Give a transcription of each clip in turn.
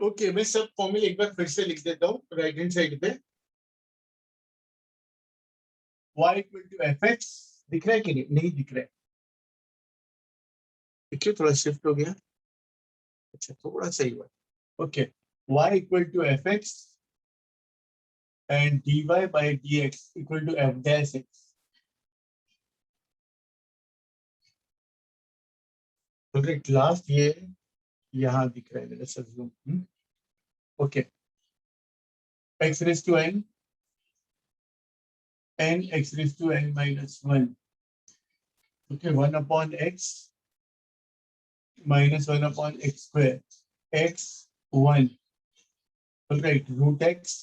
Okay, मैं सब फॉर्मूले एक बार फिर से लिख देता हूँ राइट हैंड साइड पे। y equal to f x, दिख रहा है कि नहीं? नहीं दिख रहा है, देखिए थोड़ा शिफ्ट हो गया। अच्छा, थोड़ा सही हुआ। Okay, y equal to f x and dy by d x equal to f dash x. Last ये यहाँ दिख रहा है मेरे से zoom. Okay, x raise to n n x raise to n minus 1। Okay, 1 upon x minus 1 upon x square, x 1, right, root x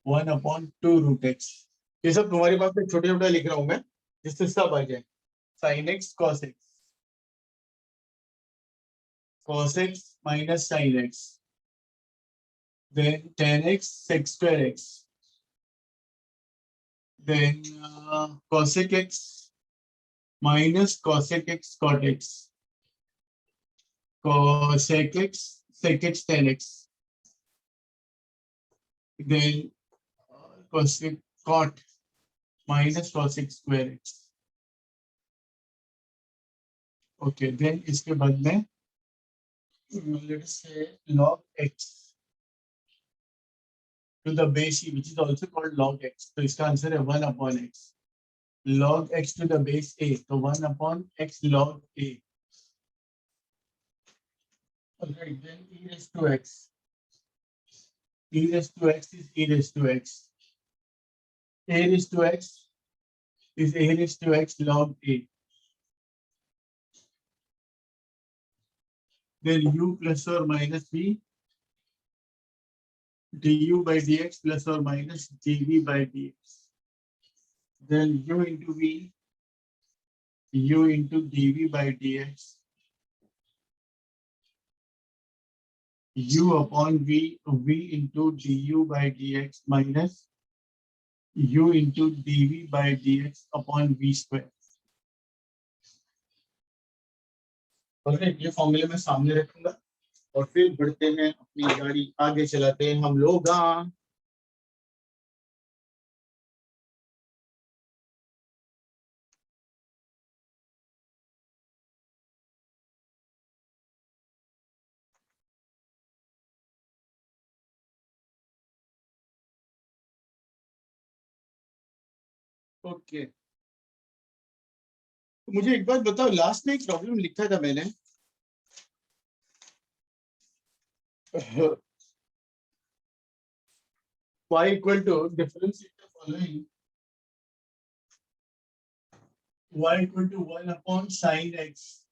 1 upon 2 root x। ये सब तुम्हारे पास में छोटे छोटा लिख रहा हूं मैं, जिससे सब आ जाए। Sine x cos x, cos x minus sin x, then tan x sec square x, then cosec x minus cosec x cot x, cosec x sec x tan x, then cosec cot minus cosec square x। Okay, then इसके बाद में let's say log x to the base e, which is also called log x, तो इसका answer है 1 upon x। log x to the base a, तो 1 upon x log a। Alright, then e raised to x, e raised to x is e raised to x, a raised to x is a raised to x log a, then u plus or minus b du by dx plus or minus dv by dx, then u into v, u into dv by dx, u upon v, v into du by dx minus u into dv by dx upon v square। ये फॉर्मूले मैं सामने रखूंगा और फिर बढ़ते हैं, अपनी गाड़ी आगे चलाते हैं हम लोग। ओके, तो मुझे एक बात बताओ, लास्ट में एक प्रॉब्लम लिखा था मैंने, y equal to differentiate the following, y equal to 1 upon sin x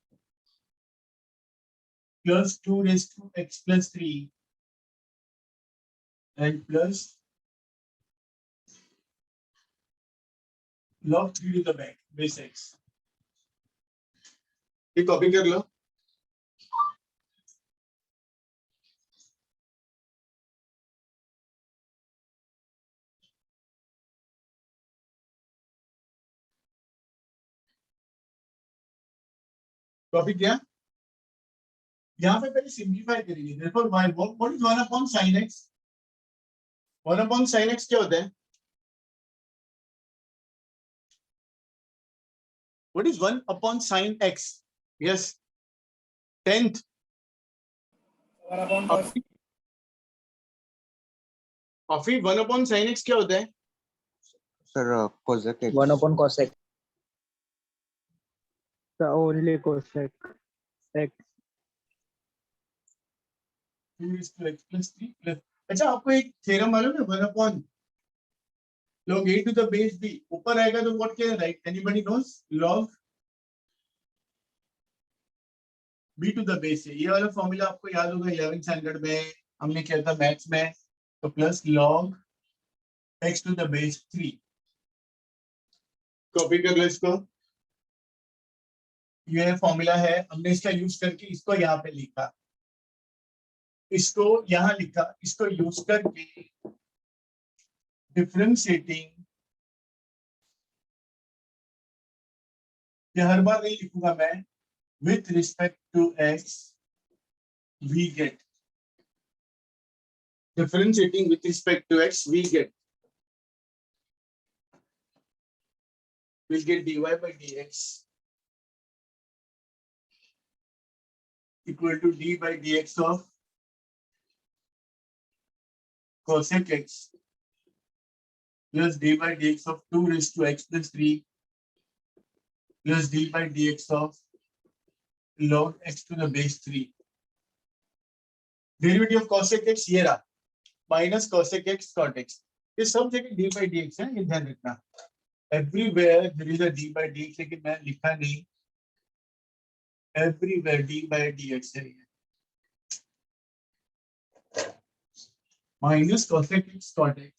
plus 2 raised to x plus 3 and plus log 3 to the back base x। ये कॉपी कर लो। कॉपी किया? यहाँ पे पहले सिंप्लीफाई करेंगे। therefore what is 1 upon sin x? 1 upon sin x क्या होता है? What is 1 upon sin x? Yes, 10th। 1 upon sin x क्या होता है? Sir cosec x। 1 upon cosec, the only cosec x। 2 is to x plus 3 plus। अच्छा, आपको एक theorem मालूम है? 1 upon log a to the base b, ऊपर आएगा तो व्हाट क्या है? Right, anybody knows? log b to the base a। ये वाला फॉर्मूला आपको याद होगा 11th स्टैंडर्ड में हमने किया था मैथ्स में। तो plus log x to the base 3। Copy कर लो इसको। ये फॉर्मूला है, हमने इसका यूज करके इसको यहाँ पे लिखा, इसको यहाँ लिखा, इसको यूज करके डिफरेंशिएटिंग, ये हर बार नहीं लिखूंगा मैं, with respect to x we get differentiating with respect to x, we'll get dy by dx equal to d by dx of cosec x plus d by dx of 2 raised to x plus 3 plus d by dx of log x to the base 3. Derivative of cosec x ये रहा minus cosec x cot x. ये सब जगह d by dx है, ये ध्यान रखना. Everywhere there is a d by dx, लेकिन मैं लिखा नहीं. Everywhere d by dx है ये. Minus cosec x cot x.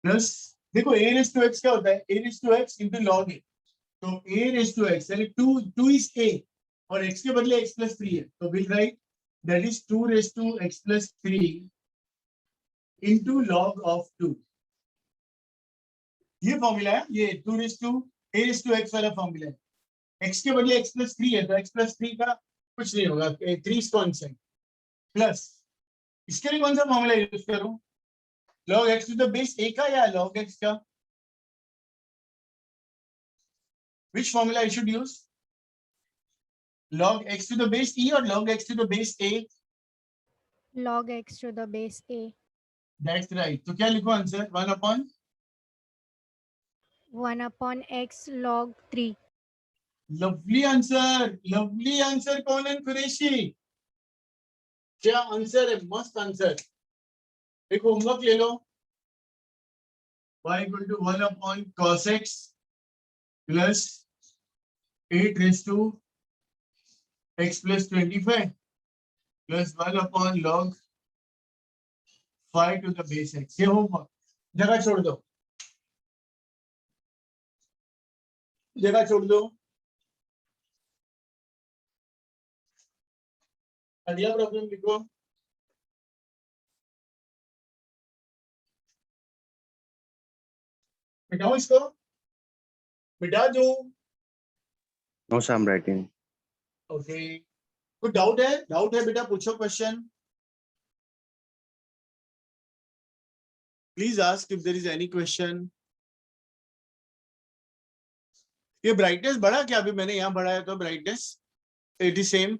Plus देखो a raised to x क्या होता है? a raised to x into log a. तो a raised to x यानी 2 is a और x के बदले x plus 3 है. तो we'll write that is 2 raised to x plus 3 into log of 2. ये फॉर्मूला है, ये 2 raised to a raised to x वाला फॉर्मूला है. x के बदले x plus 3 है तो x plus 3 का कुछ नहीं होगा, 3 is constant. प्लस इसके लिए कौन सा फॉर्मूला यूज करूं? log x to the base a का या log x का? Which formula I should use? Log x to the base e or log x to the base a? log x to the base a. That's right. तो क्या लिखो answer? 1 upon x log 3. Lovely answer. Lovely answer. कौन कुरैशी? क्या answer है? मस्त answer. एक homework ले लो. y equal to 1 upon cos x plus 8 raised to x plus 25 plus 1 upon log 5 to the base x. ये होमवर्क. जगह छोड़ दो. जगह छोड़ दो. अगला प्रॉब्लम लिखो. मिटाओ इसको. मिटा दो. No, sir, I'm writing. Okay. कोई डाउट है? डाउट है बेटा, पूछो question. Please ask if there is any question. ये ब्राइटनेस बढ़ा क्या? अभी मैंने यहाँ बढ़ाया तो brightness it is same.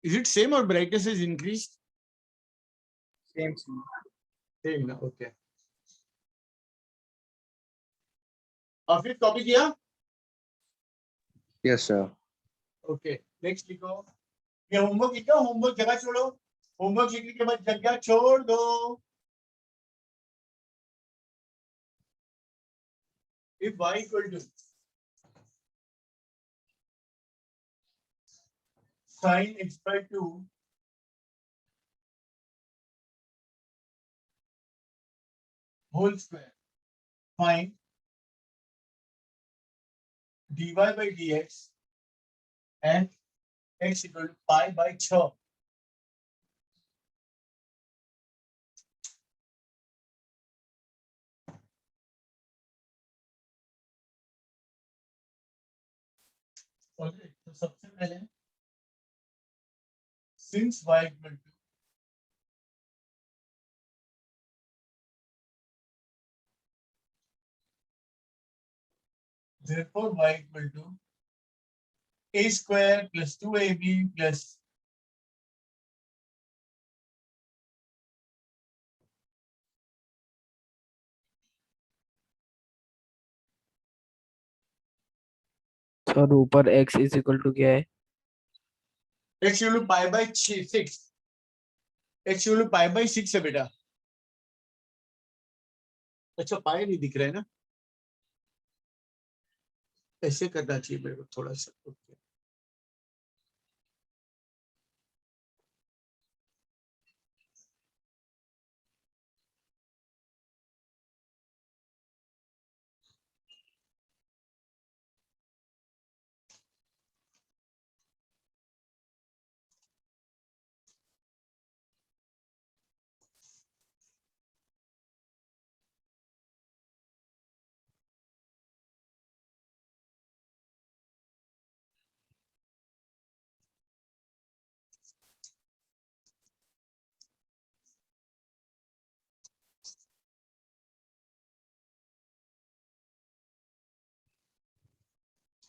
Is it same और ब्राइटनेस इज इंक्रीज्ड? सेम ना. ओके. ऑफिस कॉपी किया? Yes, sir. ओके. नेक्स्ट लिखो. ये होमवर्क लिखो. होमवर्क जगह छोड़ो. होमवर्क लिखने के बाद जगह छोड़ दो. If y equal to sin x by 2 whole square, find dy by dx and x equal to pi by 6. तो सबसे पहले since y equal to therefore y equal to a square plus 2ab plus sir ऊपर x is equal to क्या है? x equal to pi by 6. x equal to pi by 6 है बेटा. अच्छा पाई नहीं दिख रहा है ना? ऐसे करना चाहिए मेरे को थोड़ा सा.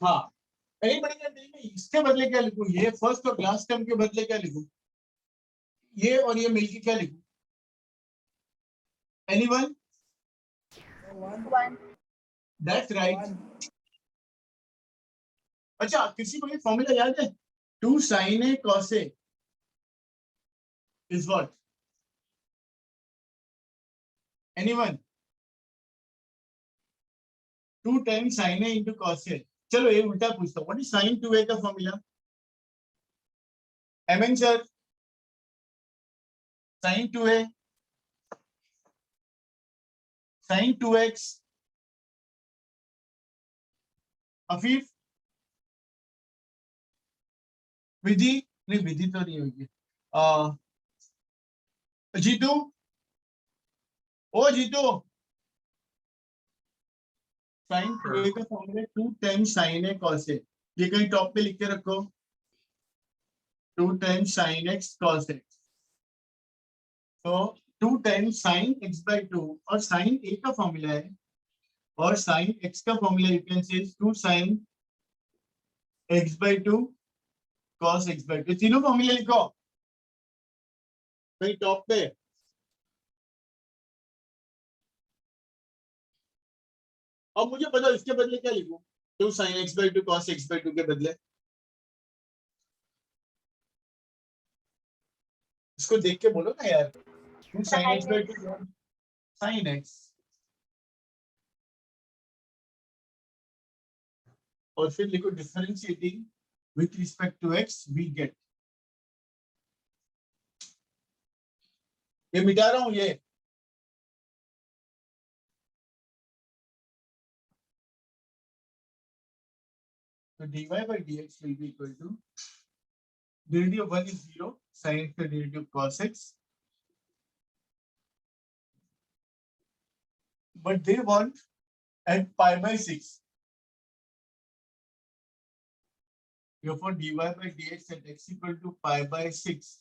हाँ, एनीबॉडी कैन टेल मी इसके बदले क्या लिखूं, ये फर्स्ट और लास्ट टर्म के बदले क्या लिखूं, ये और ये मिलके क्या लिखूं, एनीवन? That's right. अच्छा, किसी को ये फॉर्मूला याद है? 2 sin a cos a is what? Anyone? 2 times sin a into cos a. चलो ये उल्टा पूछता हूँ, व्हाट इज sin 2a का फॉर्मूला? एमएन sir, sin 2a, sin 2x, Afeef, Vidhi नहीं, विधि तो नहीं होगी, जीतू, ओ जीतू, sin 2a का formula 2 times sin a cos a, ये कहीं टॉप पे लिख के रखो, 2 times sin x cos x, तो 2 times sin x by 2, और sin a का फॉर्मूला है, और sin x का formula you can say 2 sin x by 2 cos x by 2, तीनों फॉर्मूले लिखो कहीं टॉप पे। अब मुझे बताओ इसके बदले क्या लिखूं, 2 sin x by 2 cos x by 2 के बदले, इसको देख के बोलो ना यार, 2 sin x by 2 sin x, और फिर लिखो differentiating with respect to x we get, ये मिटा रहा हूं ये, तो dy by dx will be equal to derivative of 1 is 0, sin x का derivative cos x, but they want at pi by 6, therefore dy by dx at x equal to pi by 6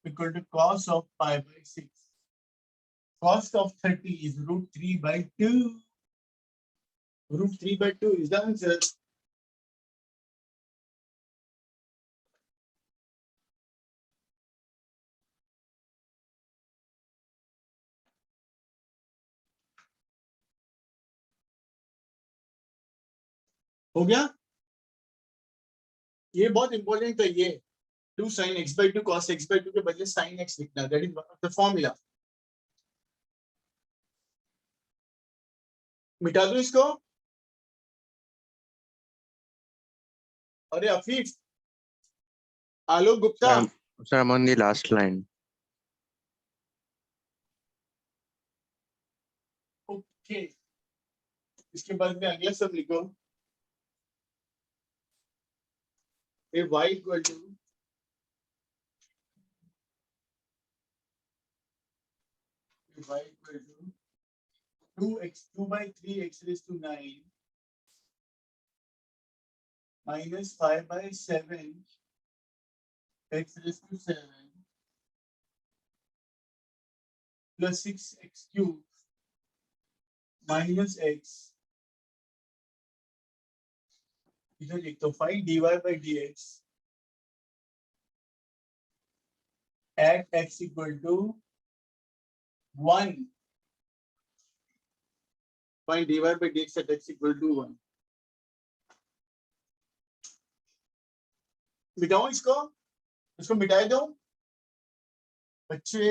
equal to cos of pi by 6. Cos of 30 is root 3 by 2. Root 3 by 2 is the answer. हो गया? ये बहुत important है, ये 2 sin x by 2 cos x by 2 के बदले sin x लिखना, that is the formula. मिटा दो इसको। अरे Afif, Alok Gupta, Sir, I'm on the last line. Okay, इसके बाद में अगला सब लिखो, ये y equal to y equal to 2 by 3 x raised to 9 minus 5 by 7 x raised to 7 plus 6x cubed minus x, इधर लिख दो 5 dy by dx at x equal to 1. Find dy by dx at x equal to 1. मिटाओ इसको, इसको मिटा दो बच्चे।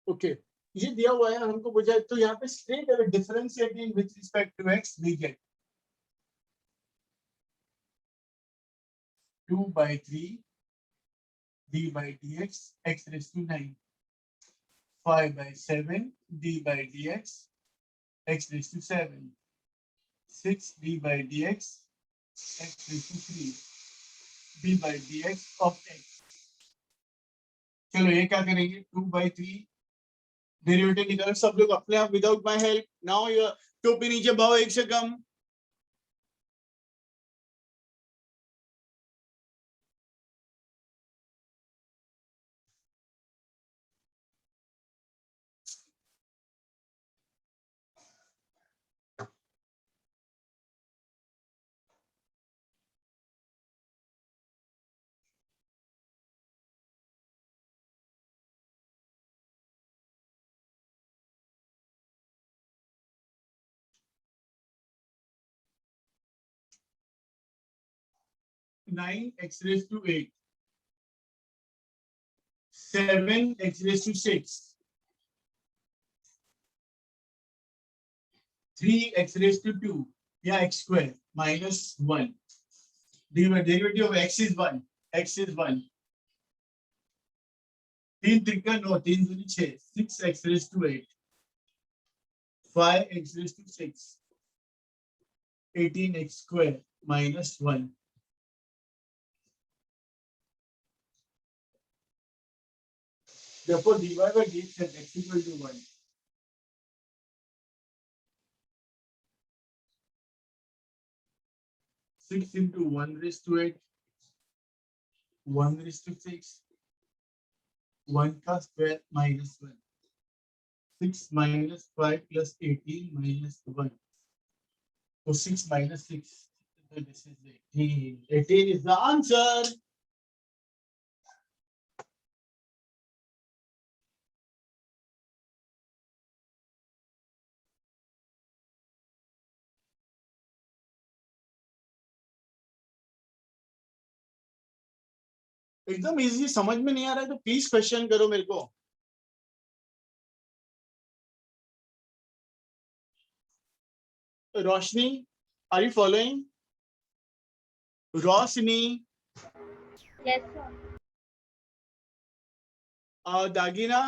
Okay, ये दिया हुआ है हमको, पूछा तो यहाँ पे straight away differentiating with respect to x we get 2 by 3 d by dx x raised to 9, 5 by 7 d by dx x raised to 7, 6 d by dx x raised to 3 d by dx of x. चलो ये क्या करेंगे, 2 by 3 derivative निकालो सब लोग अपने आप without my help. Now your टोपी नीचे भाव एक से कम, 9x raised to 8, 7x raised to 6, 3x raised to 2, yeah, x square minus 1. Derivative of x is 1. X is 1. 3 Trika 9, 3 दूनी 6, 6x raised to 8, 5x raised to 6, 18x square minus 1. Therefore, dy by dx at x equal to 1. Six into 1 raised to 8, 1 raised to 6, 1 का square minus 1. 6 minus 5 plus 18 minus 1. So 6 minus 6. So this is 18. 18 is the answer. एकदम easy, समझ में नहीं आ रहा है तो please question करो मेरे को. Roshni, are you following? Roshni, Yes, sir. दागिना,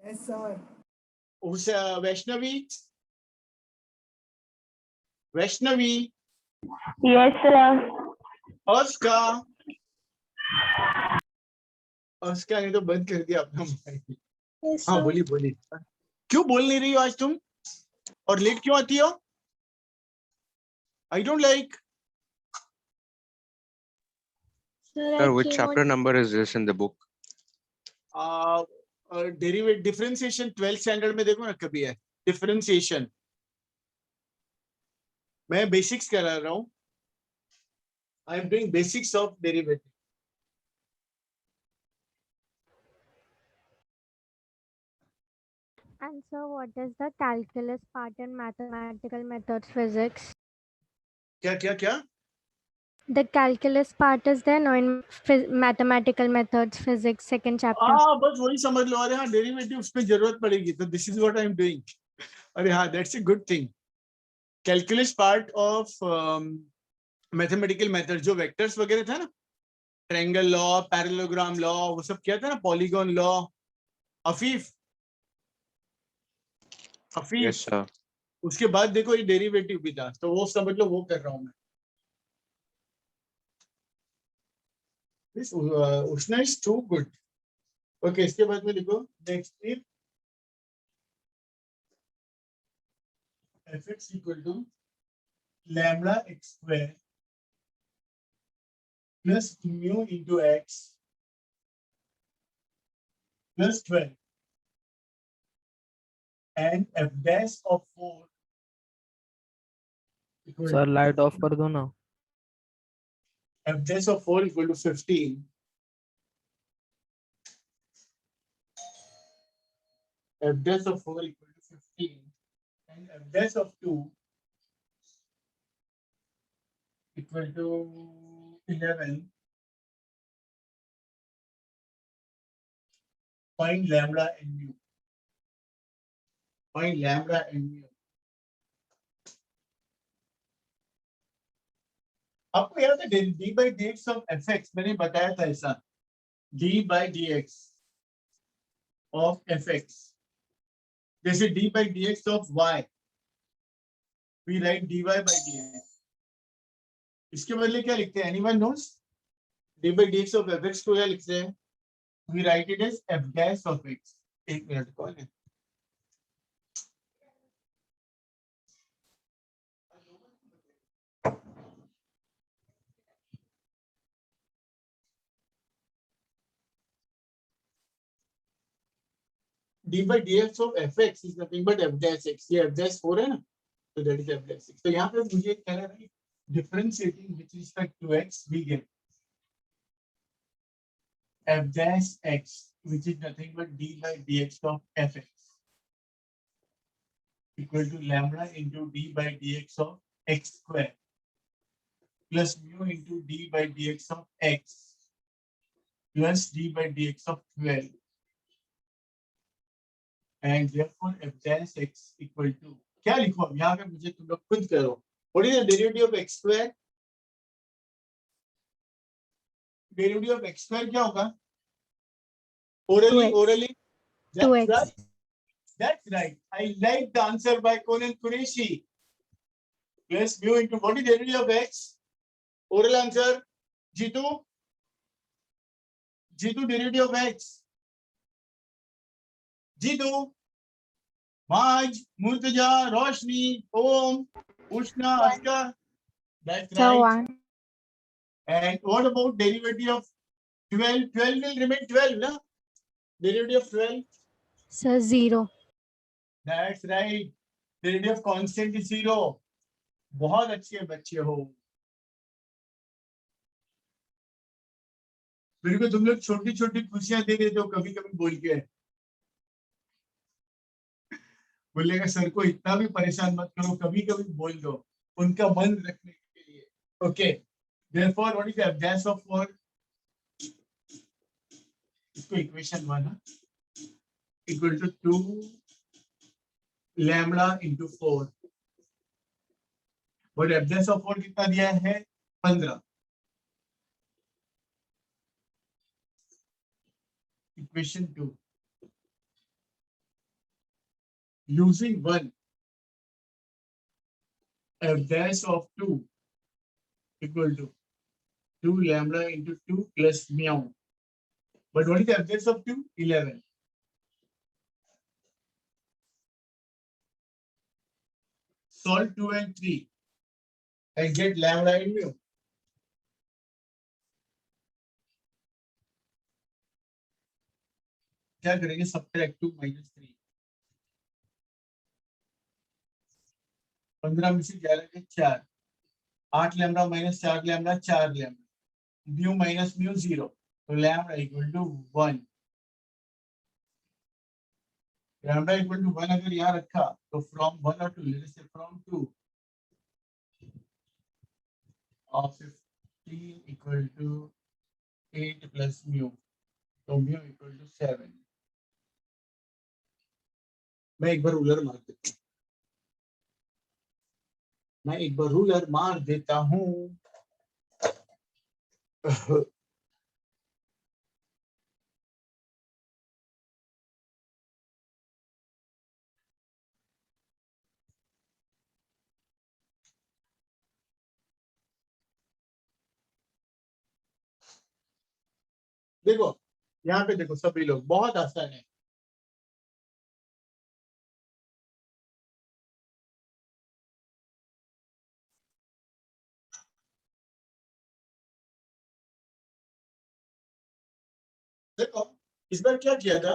Yes, sir. Vaishnavi, Vaishnavi, Yes, sir. अस्का, अस्का ने तो बंद कर दिया अपना मोबाइल. Yes, हाँ sir. बोली बोली. क्यों बोल नहीं रही हो आज तुम? और लेट क्यों आती हो? I don't like. Sir, Sir, I which came chapter on. number is this in the book? Derivative differentiation 12th standard में देखो ना कभी है डिफरेंशिएशन. मैं बेसिक्स करा रहा हूँ. I am doing basics of derivative. And so what is the calculus part in mathematical methods physics? क्या क्या क्या? The calculus part is there, no, in mathematical methods physics, second chapter. हाँ बस वही समझ लो. अरे हाँ डेरिवेटिव उसमें जरूरत पड़ेगी तो this is what I am doing. अरे हाँ that's a good thing. Calculus part of mathematical method जो वेक्टर्स वगैरह था ना, ट्रायंगल लॉ, पैरेललोग्राम लॉ, वो सब क्या था ना, polygon law. Afif, Afif. Yes, sir. उसके बाद देखो ये डेरिवेटिव भी था तो वो समझ लो, वो कर रहा हूं मैं. This Ushna is too good. Okay, इसके बाद में देखो next if fx equal to lambda x square plus mu into x plus 12 and f dash of 4 equal sir to light of कर दो ना. f dash of 4 equal to 15. F dash of 4 equal to 15 and f dash of 2 equal to 11. Find lambda and mu. Find lambda and mu. आपको याद है d by dx of fx मैंने बताया था ऐसा. d by dx of fx. जैसे d by dx of y. We write dy by dx. इसके बदले क्या लिखते हैं? Anyone knows? d by dx of fx को क्या लिखते हैं? We write it as f dash of x. एक मिनट कौन है? d by dx of fx is nothing but f dash x. ये f dash 4 है ना, so that is f dash x. तो यहाँ पे मुझे कह रहा है differentiating with respect to x we get f dash x, which is nothing but d by dx of fx equal to lambda into d by dx of x square plus mu into d by dx of x plus d by dx of 12 and therefore f dash x equal to क्या लिखो अब यहाँ पे मुझे तुम लोग खुद करो. What is the derivative of x square? Derivative of x square क्या होगा? Orally, 2x. orally. That's 2x. right. That's right. I like the answer by Conan Qureshi. Plus mu into what is the derivative of x? Oral answer. Jitu. Jitu, derivative of x. Jitu. Maj, Murtaja, Roshni, Om, Ushna, Aska. That's So right. 1. And what about derivative of 12? 12 will remain 12, no? Derivative of 12. So 0. That's right. Derivative of constant is 0. बहुत अच्छे बच्चे हो. मेरे को तुम लोग छोटी छोटी खुशियां दे देते हो कभी कभी बोल के. बोलेगा सर को इतना भी परेशान मत करो, कभी कभी बोल दो उनका मन रखने के लिए. Okay, therefore what is the abscess of 4? इसको equation 1 equal to 2 lambda into 4. But abscess of 4 कितना दिया है? 15. Equation 2. Using 1, f dash of 2 equal to 2 lambda into 2 plus meow. But what is the f dash of 2? 11. Solve 2 and 3 and get lambda and mu. क्या करेंगे? Subtract 2 minus 3. 15 में से 11 के 4. 8 lambda minus 4 lambda 4 lambda. Mu minus mu 0. तो lambda equal to 1. Lambda equal to 1 अगर यहाँ रखा तो फ्रॉम 1 और 2, let's say from 2 of 15 equal to 8 plus mu. तो mu equal to 7. मैं एक बार रूलर मार देता हूँ. मैं एक बार रूलर मार देता हूँ. देखो यहाँ पे देखो सभी लोग, बहुत आसान है. देखो इस बार क्या किया था,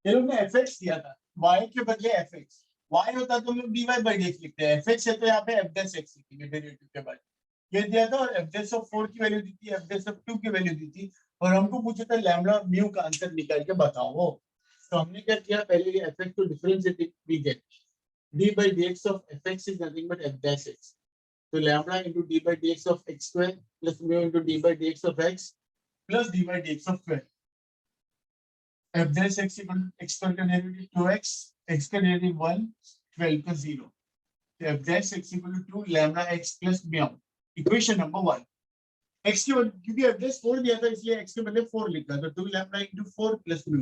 ये लोग ने fx दिया था, y के बदले fx. y होता तो हम लोग dy by dx लिखते हैं. fx है तो यहाँ पे f dash x लिखेंगे डेरिवेटिव के बाद. ये दिया था और f dash of 4 की वैल्यू दी थी, f dash of 2 की वैल्यू दी थी और हमको पूछा था लैम्बडा म्यू का आंसर निकाल के बताओ. तो हमने क्या किया, पहले ये fx को differentiate we get d by dx of fx is nothing but f dash x. तो lambda into d by dx of x square plus mu into d by dx of x plus d by dx of 12. f dash x equal to x square का derivative 2x, x का derivative 1, 12 का 0. तो f dash x equal to 2 lambda x plus mu. Equation number 1. x के बदले, क्योंकि f dash 4 दिया था इसलिए x के बदले 4 लिखा था. 2 lambda into 4 plus mu.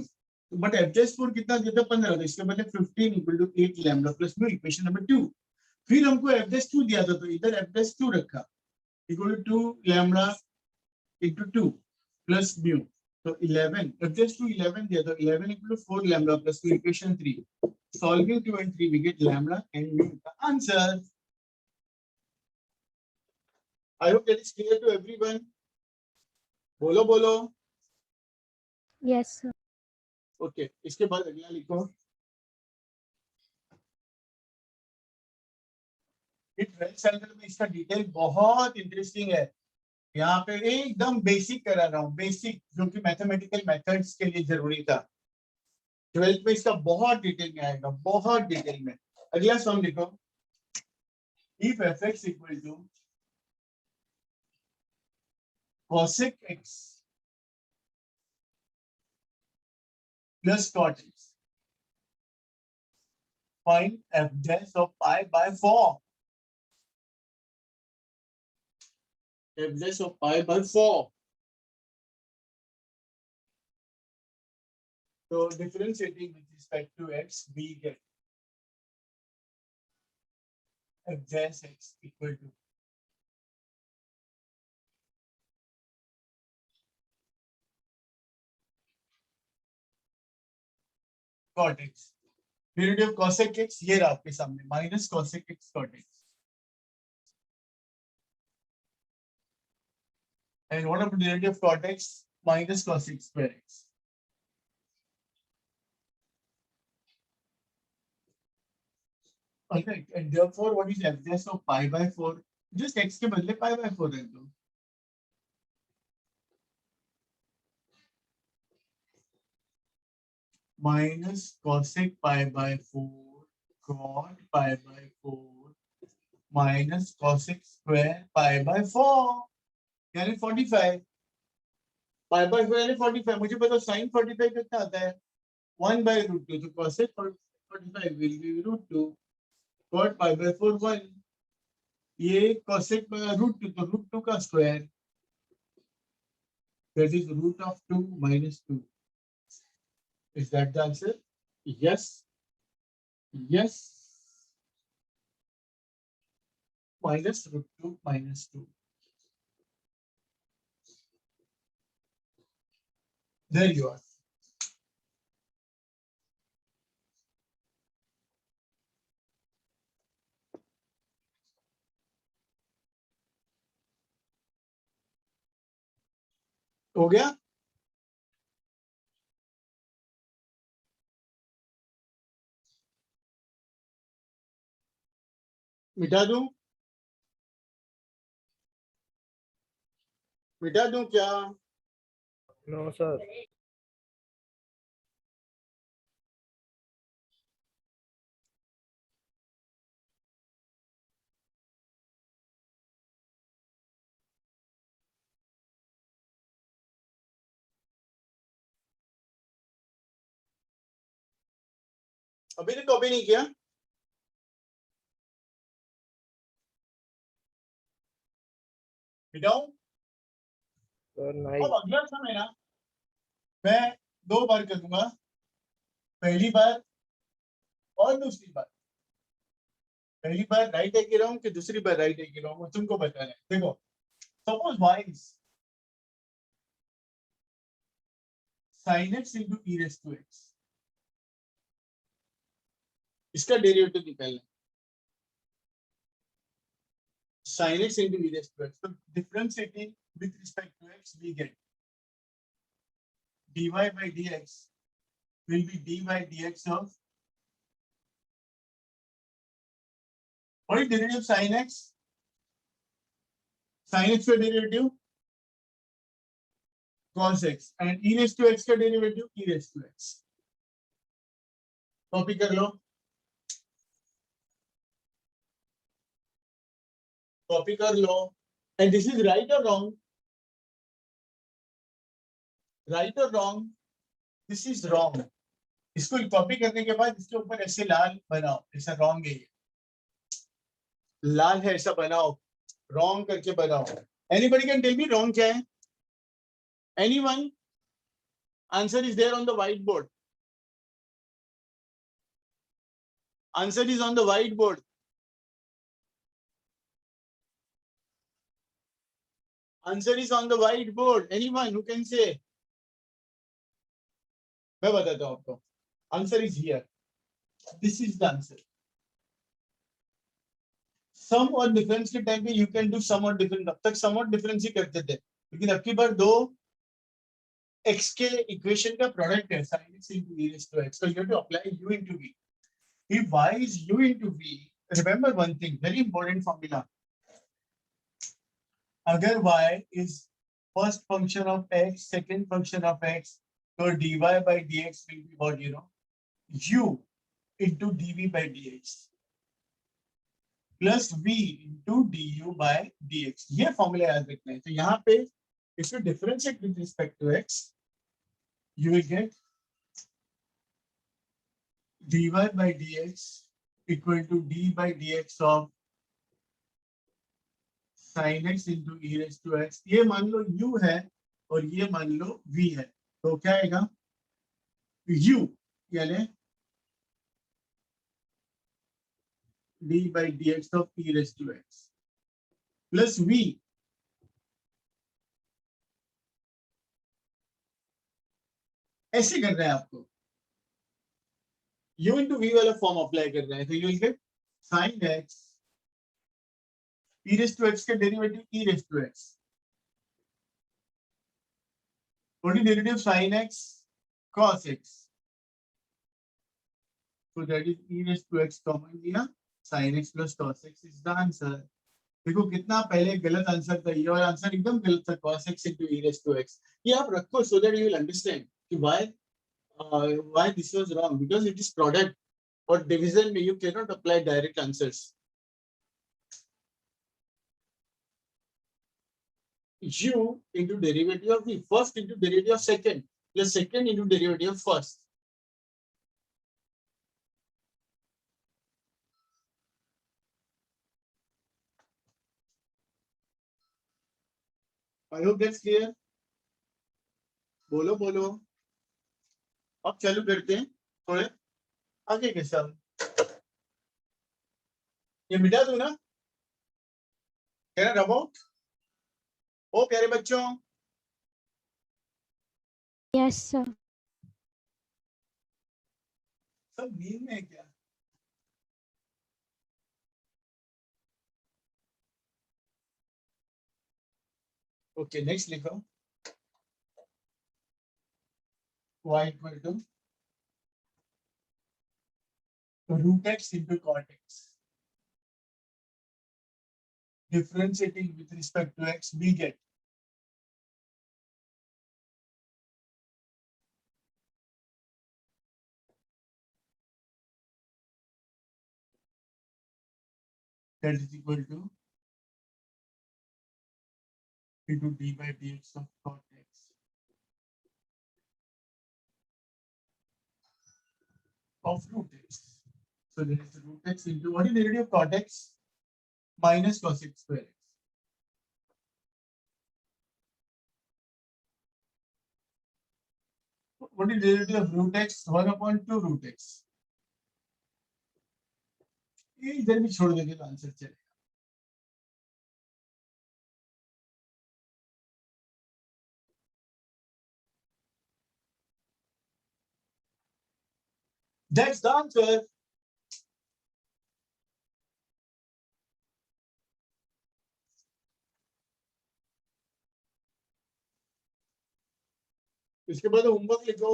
But f dash 4 कितना दिया था? 15. तो इसके बदले 15 equal to 8 lambda plus mu. Equation number 2. फिर हमको f dash 2 दिया था तो इधर f dash 2 रखा equal to 2 lambda into 2 plus mu. तो 11, f dash 2 11 दिया था, 11 equal to 4 lambda plus mu. Equation 3. Solving 2 and 3 we get lambda and mu. The answer. I hope that is clear to everyone. बोलो बोलो. Yes, sir. Okay, इसके बाद अगला लिखो. ये 12th स्टैंडर्ड में इसका डिटेल बहुत इंटरेस्टिंग है. यहाँ पे एकदम बेसिक करा रहा हूँ, बेसिक जो कि मैथमेटिकल मेथड्स के लिए जरूरी था. 12th में इसका बहुत डिटेल में आएगा, बहुत डिटेल में. अगला सम लिखो. If fx equal to cosec x plus cot x. Find f dash of pi by 4. F dash of pi by 4. So differentiating with respect to x, we get f dash x equal to cot x. Derivative of cosec x ये रहा आपके सामने minus cosec x cot x. And what about derivative of cot x minus cosec square x? Alright, and therefore what is f dash of pi by 4? Just x के बदले pi by 4 रख दो. Minus cosec pi by 4 cot pi by 4 minus cosec square pi by 4 यानी 45. pi by 4 यानी 45. मुझे पता sin 45 कितना आता है 1 by root 2. तो cosec 45 will be root 2. cot pi by 4 1. ये cosec root 2 तो root 2 का square. That is root of 2 minus 2. Is that the answer? Yes. Yes. Minus root 2 minus 2. There you are. हो गया? मिटा दूं? मिटा दूं क्या? No, sir. अभी तक कॉपी नहीं किया? मिटाऊं? Sir, अब nice. अगला समय ना मैं 2 बार करूंगा. पहली बार और दूसरी बार. पहली बार राइट है गिरा हूं कि दूसरी बार राइट है गिरा हूं तुमको बताना है. देखो suppose y is sin x into e raised to x. इसका डेरिवेटिव निकालना है. sin x into e raised to x. So differentiating with respect to x we get dy by dx will be dy dx of what is derivative of sin x? Sin x का derivative cos x and e raised to x का derivative e raised to x. Copy कर लो. Copy कर लो. And this is right or wrong? Right or wrong? This is wrong. इसको copy करने के बाद इसके ऊपर ऐसे लाल बनाओ. ऐसा रॉन्ग है. लाल है ऐसा बनाओ. रॉन्ग करके बनाओ. Anybody can tell me wrong क्या है? Anyone? Answer is there on the whiteboard. Answer is on the whiteboard. Answer is on the whiteboard. Anyone who can say? मैं बताता हूँ आपको. Answer is here. This is the answer. Sum और difference के time पे you can do sum और difference. अब तक sum और difference ही करते थे. लेकिन अब की बार दो x के equation का product है. sin x into e raised to x. So you have to apply u into v. If y is u into v, remember one thing, very important formula. अगर y is first function of x, second function of x, so dy by dx will be what you know, u into dv by dx plus v into du by dx. ये formula याद रखना है. तो यहाँ पे if you differentiate with respect to x, you will get dy by dx equal to d by dx of sin x into e raised to x. ये मान लो u है और ये मान लो v है, तो क्या आएगा u यानी d by dx of e raised to x plus v ऐसे कर रहे हैं आपको u into v वाला फॉर्म अप्लाई कर रहे हैं, तो you will get sin x e raised to x का derivative e raised to x. What is derivative of sin x cos x? So that is e raised to x common लिया, sin x plus cos x is the answer. देखो कितना पहले गलत answer था ये, और answer एकदम गलत था, cos x into e raised to x. ये आप रखो so that you will understand कि why this was wrong, because it is product or division में you cannot apply direct answers. U into derivative of v, first into derivative of second plus second into derivative of first. I hope that's clear. बोलो बोलो, अब चालू करते हैं थोड़े आगे के सब. ये मिटा दूं ना, क्या अबाउट ओ प्यारे बच्चों. Yes, sir. सब नींद में है क्या? ओके नेक्स्ट लिखो, y equal to root x into cot x. Differentiating with respect to x, we get that is equal to into d by dx of cot x of root x. So there is root x into, what is the derivative of cot x? Minus cos x square x. What is the derivative of root x? 1 upon 2 root x. ये इधर भी छोड़ देंगे तो answer चलेगा. That's the answer. इसके बाद homework लिखो,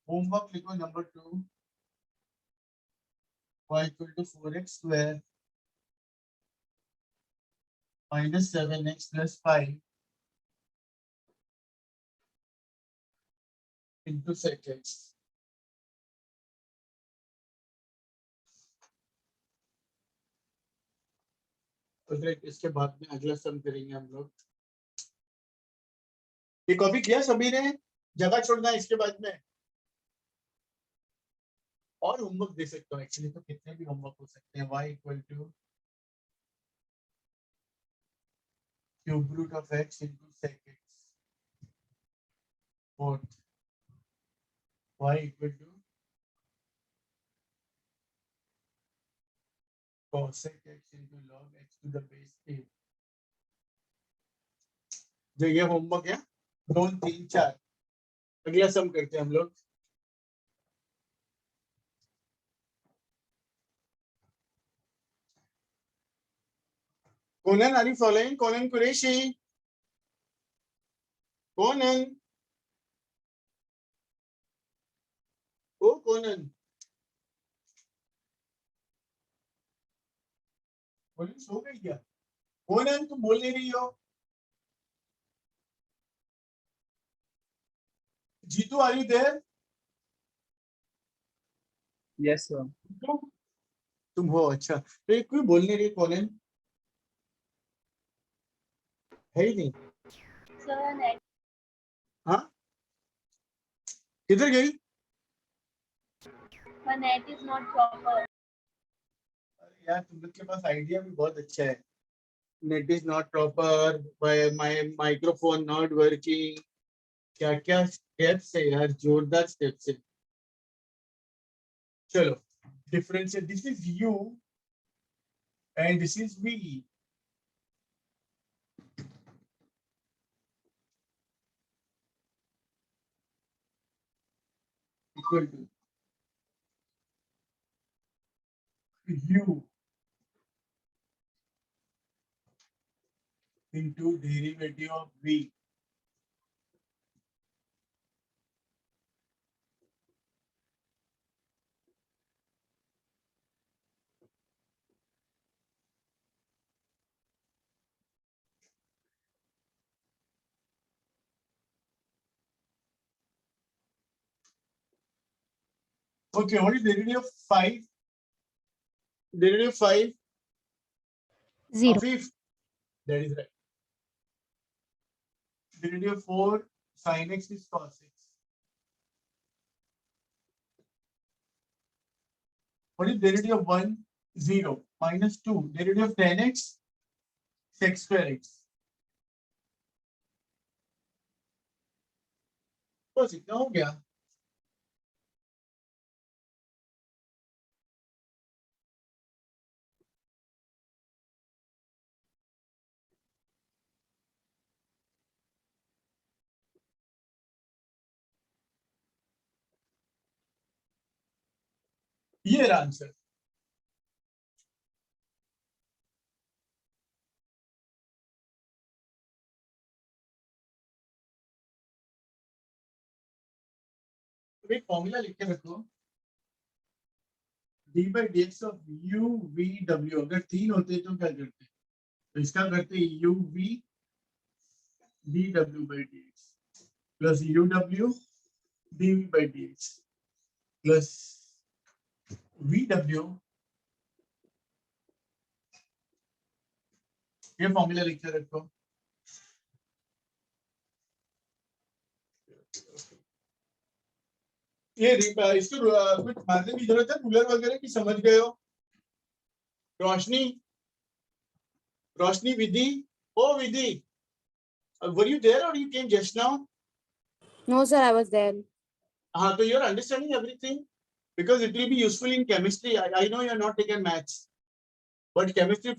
होमवर्क लिखो number 2, y equal to 4x square minus 7x plus 5 into sec x. इसके बाद में अगला सम करेंगे हम लोग. ये कॉपी किया सभी ने, जगह छोड़ना है इसके बाद में. और होमवर्क दे सकता हूँ एक्चुअली, तो कितने भी होमवर्क हो सकते हैं. y equal to cube root of x into sec x. Fourth, y equal to cosec x into log x to the base a. जो ये होमवर्क है 2 3 4. अगला सम करते हैं हम लोग. Conan, are you following? Conan Qureshi. Conan. Oh, Conan. Conan सो गई क्या? Conan तुम बोल नहीं रही हो? Jitu, are you there? Yes, sir. तुम हो? अच्छा, तो एक कोई बोलने रही कौन है ही नहीं। Sir, net. हाँ, किधर गई? My net is not proper. अरे यार, तुम लोग के पास आइडिया भी बहुत अच्छा है। Net is not proper, my microphone not working, क्या क्या स्टेप्स है यार, जोरदार स्टेप्स है। चलो, डिफरेंस है, this is U and this is V. Equal to u into derivative of v. Okay, what is derivative of 5? Derivative of 5? 0. Afif, that is right. Derivative of 4 sin x is cos x. What is derivative of 1? 0. Minus 2. Derivative of 10x? Sec square x. बस इतना हो गया। ये रहा answer. एक formula लिख के रखो, d by dx of u v w। अगर 3 होते तो क्या करते? तो इसका करते u v dw by dx plus u w dv by dx plus v w। ये फॉर्मूला लिख के रखो। ये इसको कुछ मानने की जरूरत है? रूलर वगैरह की समझ गए हो? रोशनी, रोशनी, विधि, ओ विधि, were you there or you came just now? No, sir, I was there. हाँ, तो you're understanding everything because it will be useful in chemistry. I know you're not taken maths, but chemistry